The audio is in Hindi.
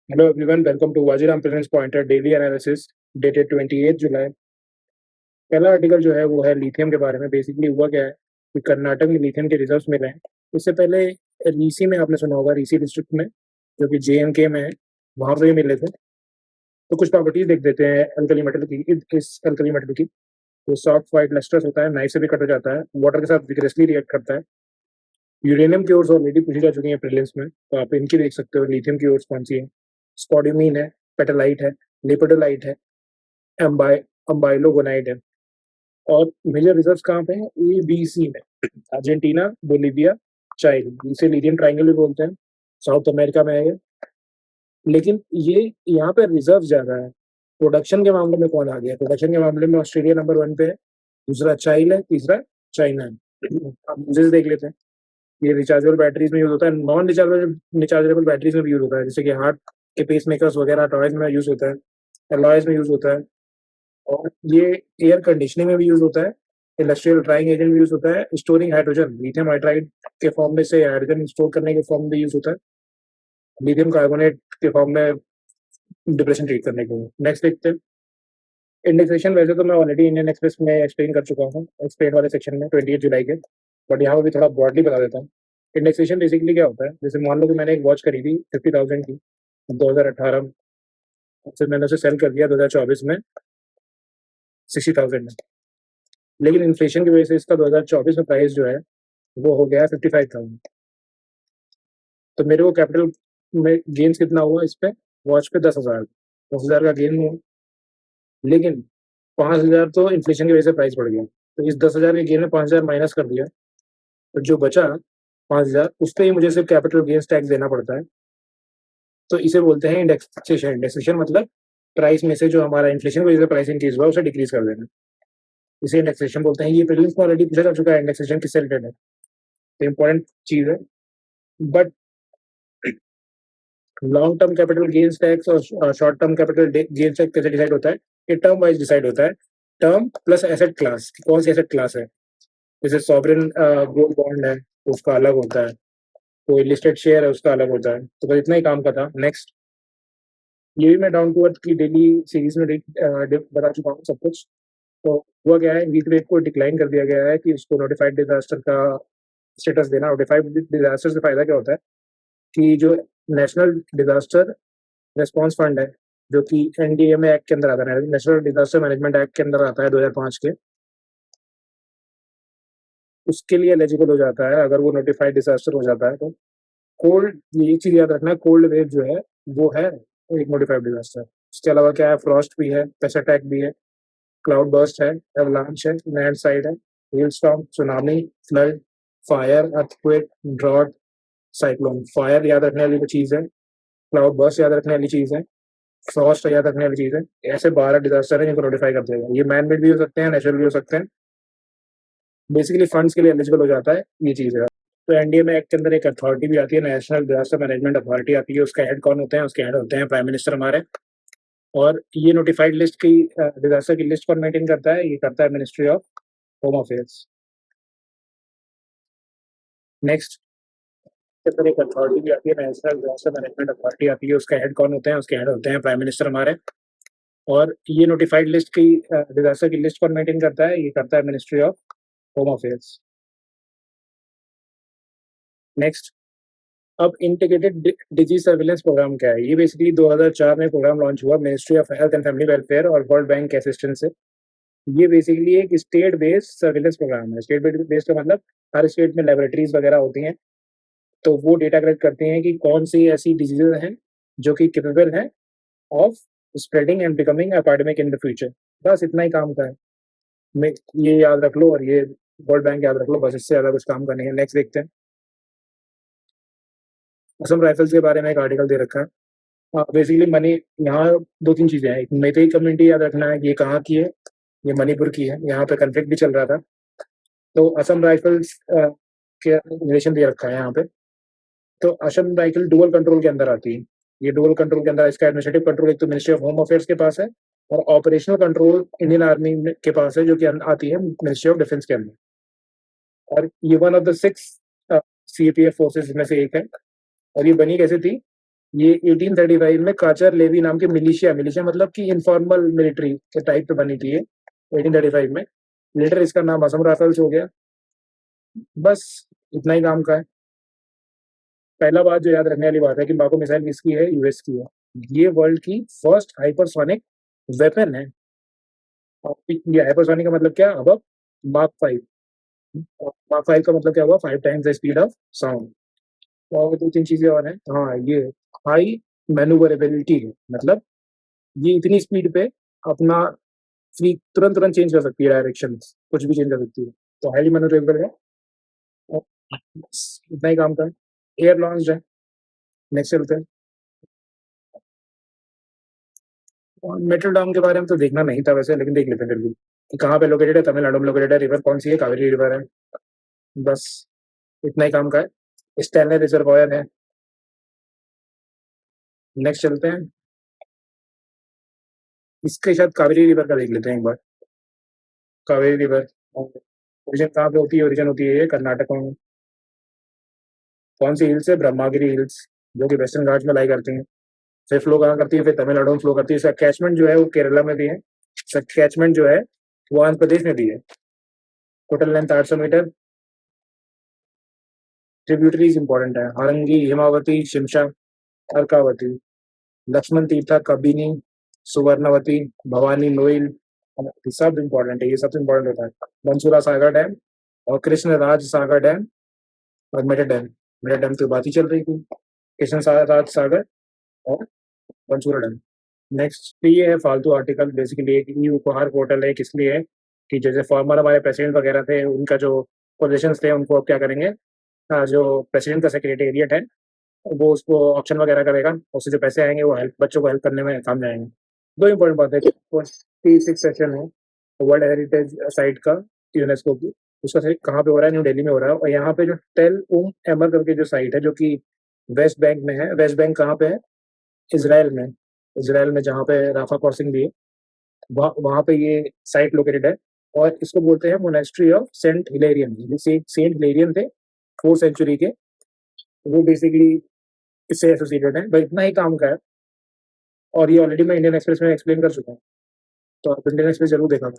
Hello everyone, welcome to Wajiram Presents Pointer Daily Analysis dated 28 जुलाई। पहला आर्टिकल जो है वो है लिथियम के बारे में। बेसिकली हुआ क्या है कि कर्नाटक में लिथियम के रिजर्व्स मिले हैं। इससे पहले रीसी में आपने सुना होगा, रीसी डिस्ट्रिक्ट में जो कि जेएंडके में है, वहाँ पे मिले थे। तो कुछ प्रॉपर्टीज देख देते हैं अल्कली मेटल की। इस अल्कली मेटल की तो सॉफ्ट वाइट लस्टर्स होता है, नाइफ से भी कट हो जाता है, वाटर के साथ विग्रेसली रिएक्ट करता है। यूरेनियम की ओर्स ऑलरेडी पूछी जा चुकी है प्रीलिम्स में, तो आप इनकी देख सकते हो। लिथियम की ओर्स कौन सी है? स्पॉड्यूमीन है, पेटालाइट है, लेपिडोलाइट है, एम्बाई अम्बाइलोगोनाइट है। और मेजर रिजर्व्स कहाँ पे हैं? ए बी सी में, अर्जेंटीना, बोलीविया, चाइली। इसे लीथियम ट्राइंगल भी बोलते हैं, साउथ अमेरिका में है ये। लेकिन ये यहाँ पे रिजर्व ज्यादा है। प्रोडक्शन के मामले में कौन आ गया? प्रोडक्शन के मामले में ऑस्ट्रेलिया नंबर 1 पे है, दूसरा चाइल है, तीसरा चाइना है। आप यूजेस देख लेते हैं। ये रिचार्जेबल बैटरीज में यूज होता है, नॉन रिचार्जेबल बैटरीज में भी यूज होता है, जैसे कि हार्ट के पेस मेकर्स वगैरह टॉयज में यूज होता है, एलॉयज में यूज होता है। और ये एयर कंडीशनिंग में भी यूज होता है, इंडस्ट्रियल ड्राइंग एजेंट भी यूज होता है, स्टोरिंग हाइड्रोजन लिथियम हाइड्राइड के फॉर्म में से हाइड्रोजन स्टोर करने के फॉर्म में यूज होता है, लिथियम कार्बोनेट के फॉर्म में डिप्रेशन ट्रीट करने के लिए। नेक्स्ट देखते हैं इंडेक्सेशन। वैसे तो मैं ऑलरेडी इंडियन एक्सप्रेस में एक्सप्लेन कर चुका हूँ एक्सप्लेन वाले सेक्शन में 28 जुलाई के, बट यहाँ पर भी थोड़ा ब्रॉडली बता देता हूँ। इंडेक्सेशन बेसिकली क्या होता है? जैसे मान लो कि मैंने एक वॉच खरीदी 50,000 की 2018 में, फिर मैंने उसे सेल कर दिया 2024 में 60,000 में। लेकिन इन्फ्लेशन की वजह से इसका 2024 में प्राइस जो है वो हो गया 55,000। तो मेरे को कैपिटल में गेन्स कितना हुआ इस पे? वॉच पे 10,000 का गेन हुआ। लेकिन 5,000 तो इन्फ्लेशन की वजह से प्राइस बढ़ गया, तो इस 10,000 के गेन में 5,000 माइनस कर दिया, तो जो बचा 5,000 उस पर ही मुझे सिर्फ कैपिटल गेन्स टैक्स देना पड़ता है। तो इसे बोलते हैं इंडेक्सेशन। इंडेक्सेशन मतलब प्राइस में से जो हमारा इन्फ्लेशन की वजह से प्राइस इंक्रीज हुआ उसे डिक्रीज कर देना, इसे इंडेक्सेशन बोलते हैं। ये प्रीलिम्स में ऑलरेडी पूछा जा चुका है इंडेक्सेशन किससे रिलेटेड है, तो इंपॉर्टेंट चीज है। But long term capital gains tax और short term capital gains tax कैसे डिसाइड होता है? ये टर्म वाइज डिसाइड होता है। टर्म प्लस एसेट क्लास, कौन सी एसेट क्लास है? जैसे सॉवरेन गोल्ड बॉन्ड है तो उसका अलग होता है, कोई लिस्टेड शेयर है उसका अलग होता है। तो बस इतना ही काम का था। नेक्स्ट, ये भी मैं डाउन टू अर्थ की डेली सीरीज में बता चुका हूँ सब कुछ। तो हुआ क्या है, वीक रेट को डिक्लाइन कर दिया गया है कि उसको नोटिफाइड डिजास्टर का स्टेटस देना। नोटिफाइड डिजास्टर से फायदा क्या होता है कि जो नेशनल डिजास्टर रिस्पॉन्स फंड है, जो कि एनडीएमए एक्ट के अंदर आता है, नेशनल डिजास्टर मैनेजमेंट एक्ट के अंदर आता है 2005 के, उसके लिए एलिजिबल हो जाता है अगर वो नोटिफाइड डिजास्टर हो जाता है। तो कोल्ड, ये चीज याद रखना, कोल्ड वेव जो है वो है एक नोटिफाइड डिजास्टर। उसके अलावा क्या है? फ्रॉस्ट भी है, पेस्ट अटैक भी है, क्लाउड बर्स्ट है, एवलांच है, लैंडस्लाइड है, hailstorm, tsunami, flood, fire, earthquake, drought, cyclone. Fire याद रखने वाली चीज है, क्लाउड बर्स्ट याद रखने वाली चीज है, फ्रॉस्ट याद रखने वाली चीज है। ऐसे 12 डिजास्टर है जिनको नोटिफाई कर देगा। ये मैन मेड भी हो सकते हैं, नेचुरल भी हो सकते हैं। बेसिकली फंड्स के लिए एलिजिबल हो जाता है, ये चीज है। तो एनडीएमए एक्ट के अंदर एक अथॉरिटी भी आती है, नेशनल डिजास्टर मैनेजमेंट अथॉरिटी आती है। उसका हेड कौन होते हैं? उसके हेड होते हैं प्राइम मिनिस्टर हमारे। और ये नोटिफाइड लिस्ट की डिजास्टर की लिस्ट कौन मेंटेन करता है? ये करता है ministry of home affairs. Next, के अंदर एक अथॉरिटी भी आती है, नेशनल डिजास्टर मैनेजमेंट अथॉरिटी आती है। उसका हेड कौन होते हैं? उसके हेड होते हैं प्राइम मिनिस्टर हमारे। और ये नोटिफाइड लिस्ट की डिजास्टर की लिस्ट कौन मेंटेन करता है? ये करता है ministry of home affairs. Next, अब इंटीग्रेटेड डिजीज सर्विलेंस प्रोग्राम क्या है? ये बेसिकली 2004 में प्रोग्राम लॉन्च हुआ ministry of health and family welfare और वर्ल्ड बैंक के असिस्टेंस से। ये बेसिकली एक स्टेट बेस्ड सर्विलेंस प्रोग्राम है। स्टेट बेस्ड का मतलब हर स्टेट में लेबोरेटरीज वगैरह होती हैं, तो वो डेटा कलेक्ट करते हैं कि कौन सी ऐसी डिजीजेज हैं जो कि केपेबल हैं of spreading and becoming epidemic in the future. बस इतना ही काम का है। मैं ये याद रख लो और ये वर्ल्ड बैंक याद रख लो, बस इससे ज्यादा कुछ काम का नहीं है। नेक्स्ट देखते हैं, असम राइफल्स के बारे में एक आर्टिकल दे रखा है। बेसिकली मनी, यहाँ दो तीन चीजें हैं। एक मैतेई कम्युनिटी याद रखना है कि ये कहाँ की है, ये मणिपुर की है। यहाँ पे कन्फ्लिक्ट भी चल रहा था, तो असम राइफल्स के रिलेशन दे रखा है यहाँ पे। तो असम राइफल डुअल कंट्रोल के अंदर आती है। ये डुअल कंट्रोल के अंदर इसका एडमिनिस्ट्रेटिव कंट्रोल एक तो मिनिस्ट्री ऑफ होम अफेयर्स के पास है, और ऑपरेशनल कंट्रोल इंडियन आर्मी के पास है, जो कि आती है मिनिस्ट्री ऑफ डिफेंस के अंदर। और ये one of the 6 CPF forces में से एक है। और ये बनी कैसे थी? ये 1835 में काचर लेवी नाम की मिलिशिया मिलिशिया मतलब कि इनफॉर्मल मिलिट्री के टाइप पे बनी थी ये 1835 में। लेटर इसका नाम असम राइफल्स हो गया। बस इतना ही काम का है। पहला बात जो याद रखने वाली बात है कि पाको मिसाइल किसकी है, यूएस की है। ये वर्ल्ड की फर्स्ट हाइपरसोनिक वेपन है। और ये हाइपरसोनिक का मतलब क्या, अब मार्क 5। मार्क 5 का मतलब क्या हुआ, 5 times the speed of sound. और दो तीन चीजें और हैं, हाँ ये हाई मैन्यूवरेबिलिटी है, मतलब ये इतनी स्पीड पे अपना फ्री तुरंत तुरंत चेंज कर सकती है, डायरेक्शन कुछ भी चेंज कर सकती है। तो हाईली मैन्यूवरेबल है। और बस इतना ही काम का है। एयर लॉन्च है। नेक्स्ट चलते हैं। और मेट्रो डाम के बारे में तो देखना नहीं था वैसे, लेकिन देख लेते हैं फिर भी कि कहाँ पे लोकेटेड है। तमिलनाडु में लोकेटेड है। रिवर कौन सी है, कावेरी रिवर है। बस इतना ही काम का है। स्टैनले रिजर्वायर है। नेक्स्ट चलते हैं। इसके साथ कावेरी रिवर का देख लेते हैं एक बार। कावेरी रिवर ओरिजिन कहाँ पे होती है, ओरिजिन होती है ये कर्नाटक में। कौन सी हिल्स है, ब्रह्मागिरी हिल्स, जो कि वेस्टर्न घाट में लाई करती हैं। फिर फ्लो कहाँ करती है, फिर तमिलनाडु में फ्लो करती है। इसका कैचमेंट जो है वो केरला में भी है। इसका कैचमेंट जो है वो आंध्र प्रदेश में भी है। Total length 800 metre. Tributaries important है, हरंगी, हिमावती, शिमशा, अर्कावती, लक्ष्मण तीर्था, कबिनी, सुवर्णवती, भवानी, नोइल। ये सब इंपॉर्टेंट है, ये सबसे इंपॉर्टेंट होता है। बंसुरा सागर डैम और कृष्ण राज सागर डैम और मेडा डैम। मेडा डैम की बात ही चल रही थी। कृष्ण राज सागर और बंसुरा डैम। नेक्स्ट पे ये है फालतू आर्टिकल, बेसिकली एक ई उपहार पोर्टल है, किस लिए है कि जैसे फॉर्मर हमारे प्रेसिडेंट वगैरह थे, उनका जो पोजिशन थे उनको अब क्या करेंगे, जो प्रेसिडेंट का सेक्रेटेरिएट है वो उसको ऑप्शन वगैरह करेगा। उससे जो पैसे आएंगे वो हेल्प, बच्चों को हेल्प करने में काम जाएंगे। दो इंपॉर्टेंट बात है। 46 सेशन है वर्ल्ड हेरिटेज साइट का, यूनेस्को की। उसका साइट कहाँ पे हो रहा है, न्यू दिल्ली में हो रहा है। और यहाँ पे जो टेल एमर करके जो साइट है, जो कि वेस्ट बैंक में है। वेस्ट बैंक कहाँ पे है, इसराइल में। इसराइल में जहाँ पे राफा क्रॉसिंग भी है, वहाँ वहाँ पे ये साइट लोकेटेड है। और इसको बोलते हैं monastery of Saint Hilarion. Saint Hilarion थे 4th सेंचुरी के, वो बेसिकली इससे एसोसिएटेड है। बस इतना ही काम का है। और ये ऑलरेडी मैं इंडियन एक्सप्रेस में एक्सप्लेन कर चुका हूँ, तो आप इंडियन एक्सप्रेस जरूर देखा।